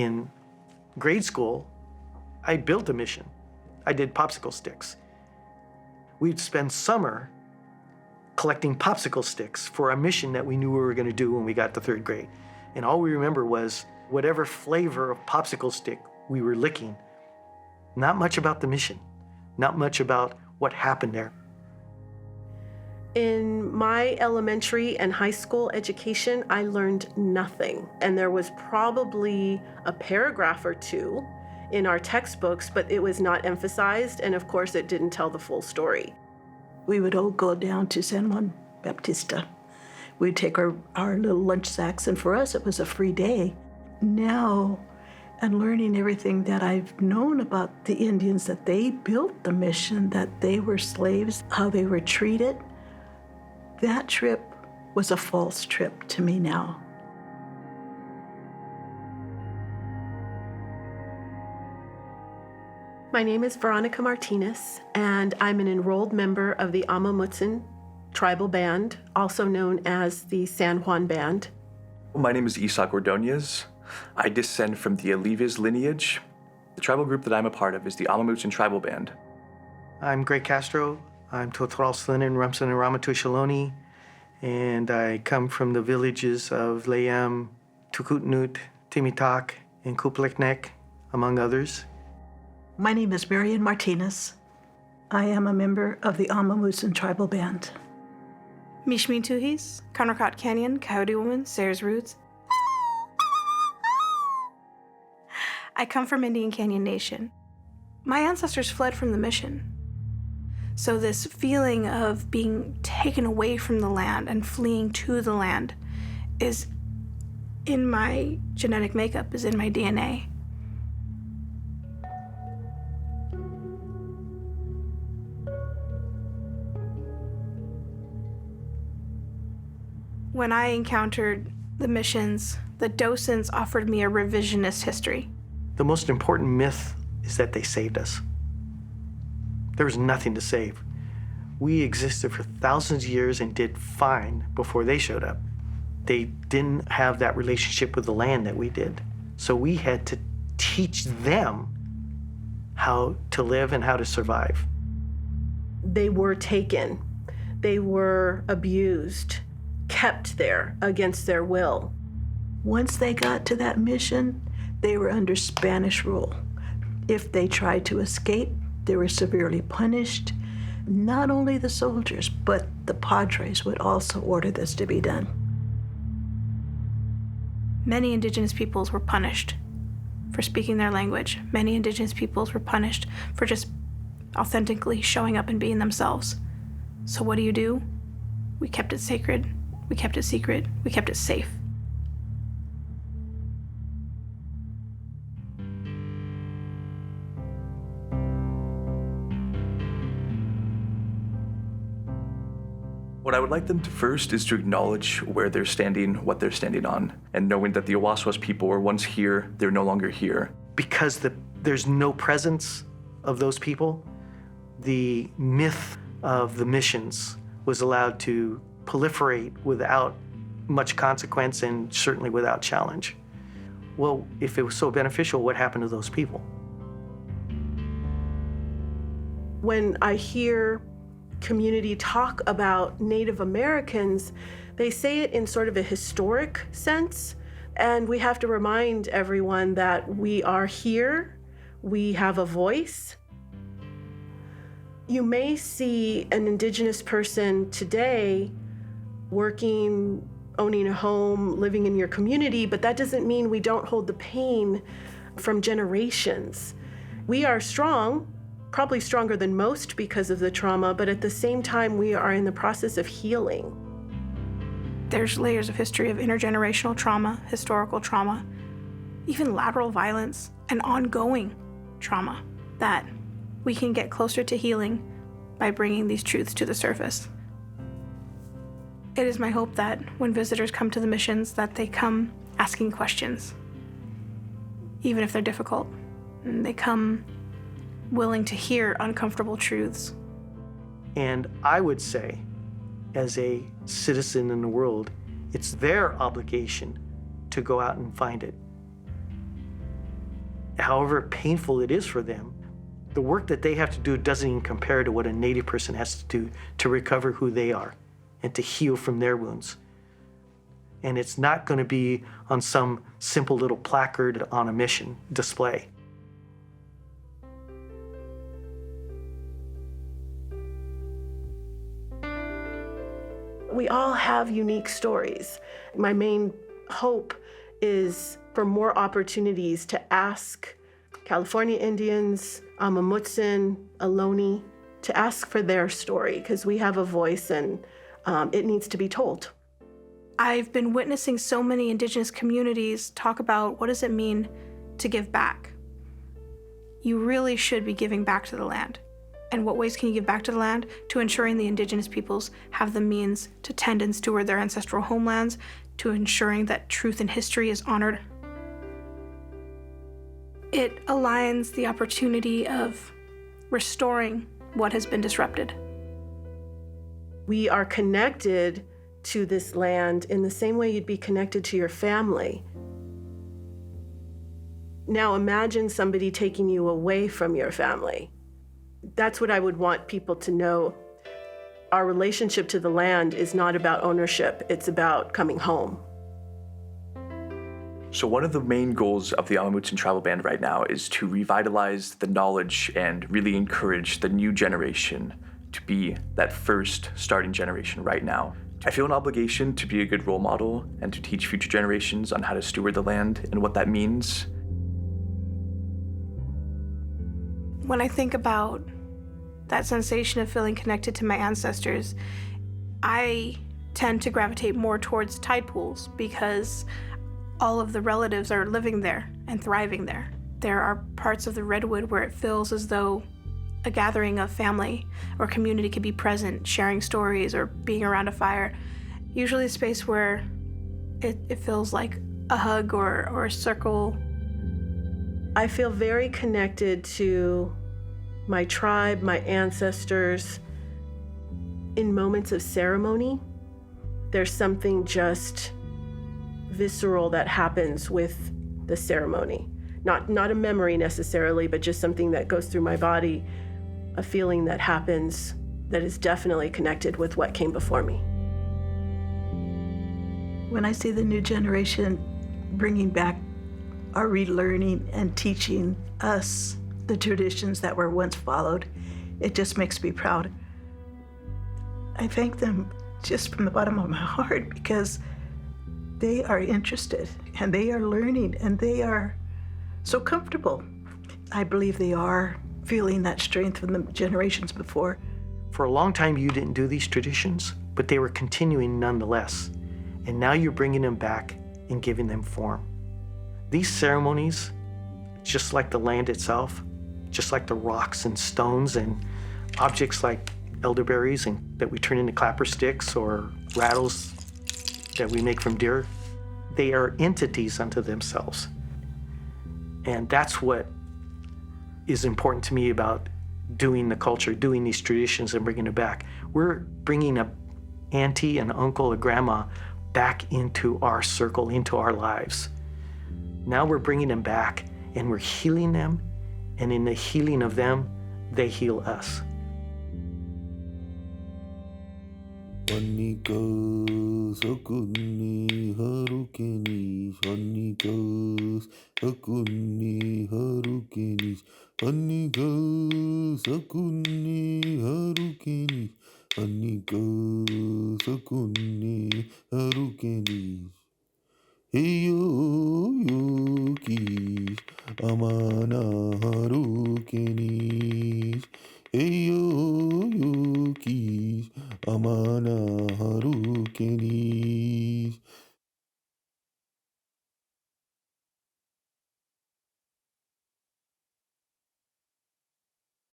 In grade school, I built a mission. I did popsicle sticks. We'd spend summer collecting popsicle sticks for a mission that we knew we were going to do when we got to third grade. And all we remember was whatever flavor of popsicle stick we were licking. Not much about the mission, not much about what happened there. In my elementary and high school education, I learned nothing. And there was probably a paragraph or two in our textbooks, but it was not emphasized. And of course, it didn't tell the full story. We would all go down to San Juan Baptista. We'd take our little lunch sacks, and for us, it was a free day. Now, and learning everything that I've known about the Indians, that they built the mission, that they were slaves, how they were treated, that trip was a false trip to me now. My name is Veronica Martinez, and I'm an enrolled member of the Amamutsan tribal band, also known as the San Juan Band. My name is Esak Ordonez. I descend from the Alives lineage. The tribal group that I'm a part of is the Amamutsan tribal band. I'm Gregg Castro. I'm Totral Slinin, Rumsan, and Ramatouchaloni, and I come from the villages of Layam, Tukutnut, Timitak, and Kupleknek, among others. My name is Marion Martinez. I am a member of the Amamutsan tribal band. Mishmi Tuhis, Kanrakot Kanyon, Coyote Woman, Sayers-Roods. I come from Indian Canyon Nation. My ancestors fled from the mission. So this feeling of being taken away from the land and fleeing to the land is in my genetic makeup, is in my DNA. When I encountered the missions, the docents offered me a revisionist history. The most important myth is that they saved us. There was nothing to save. We existed for thousands of years and did fine before they showed up. They didn't have that relationship with the land that we did. So we had to teach them how to live and how to survive. They were taken. They were abused, kept there against their will. Once they got to that mission, they were under Spanish rule. If they tried to escape, they were severely punished. Not only the soldiers, but the padres would also order this to be done. Many Indigenous peoples were punished for speaking their language. Many Indigenous peoples were punished for just authentically showing up and being themselves. So what do? We kept it sacred. We kept it secret. We kept it safe. What I would like them to first is to acknowledge where they're standing, what they're standing on, and knowing that the Awaswas people were once here, they're no longer here. Because there's no presence of those people, the myth of the missions was allowed to proliferate without much consequence and certainly without challenge. Well, if it was so beneficial, what happened to those people? When I hear community talk about Native Americans, they say it in sort of a historic sense. And we have to remind everyone that we are here, we have a voice. You may see an Indigenous person today working, owning a home, living in your community, but that doesn't mean we don't hold the pain from generations. We are strong, probably stronger than most because of the trauma, but at the same time, we are in the process of healing. There's layers of history of intergenerational trauma, historical trauma, even lateral violence and ongoing trauma that we can get closer to healing by bringing these truths to the surface. It is my hope that when visitors come to the missions, that they come asking questions, even if they're difficult, and they come willing to hear uncomfortable truths. And I would say, as a citizen in the world, it's their obligation to go out and find it. however painful it is for them, the work that they have to do doesn't even compare to what a Native person has to do to recover who they are and to heal from their wounds. And it's not going to be on some simple little placard on a mission display. We all have unique stories. My main hope is for more opportunities to ask California Indians, Amamutsin, Ohlone, to ask for their story, because we have a voice and it needs to be told. I've been witnessing so many Indigenous communities talk about what does it mean to give back. You really should be giving back to the land. And what ways can you give back to the land? To ensuring the Indigenous peoples have the means to tend and steward their ancestral homelands, to ensuring that truth in history is honored. It aligns the opportunity of restoring what has been disrupted. We are connected to this land in the same way you'd be connected to your family. Now imagine somebody taking you away from your family. That's what I would want people to know. Our relationship to the land is not about ownership, it's about coming home. So one of the main goals of the Amamutsin Travel Band right now is to revitalize the knowledge and really encourage the new generation to be that first starting generation right now. I feel an obligation to be a good role model and to teach future generations on how to steward the land and what that means. When I think about that sensation of feeling connected to my ancestors, I tend to gravitate more towards tide pools because all of the relatives are living there and thriving there. There are parts of the redwood where it feels as though a gathering of family or community could be present, sharing stories or being around a fire. Usually a space where it feels like a hug or a circle. I feel very connected to my tribe, my ancestors. In moments of ceremony, there's something just visceral that happens with the ceremony. Not a memory necessarily, but just something that goes through my body, a feeling that happens that is definitely connected with what came before me. When I see the new generation bringing back or relearning and teaching us the traditions that were once followed, it just makes me proud. I thank them just from the bottom of my heart because they are interested and they are learning and they are so comfortable. I believe they are feeling that strength from the generations before. For a long time, you didn't do these traditions, but they were continuing nonetheless. And now you're bringing them back and giving them form. These ceremonies, just like the land itself, just like the rocks and stones and objects like elderberries and that we turn into clapper sticks or rattles that we make from deer, they are entities unto themselves. And that's what is important to me about doing the culture, doing these traditions and bringing it back. We're bringing a auntie, an uncle, a grandma back into our circle, into our lives. Now we're bringing them back and we're healing them, and in the healing of them, they heal us. Shanika Sakuni Harukini, Shanika Sakuni Harukini, Shanika Sakuni Harukini, Shanika Sakuni Harukini. Heyo Yoki Amana Harukini,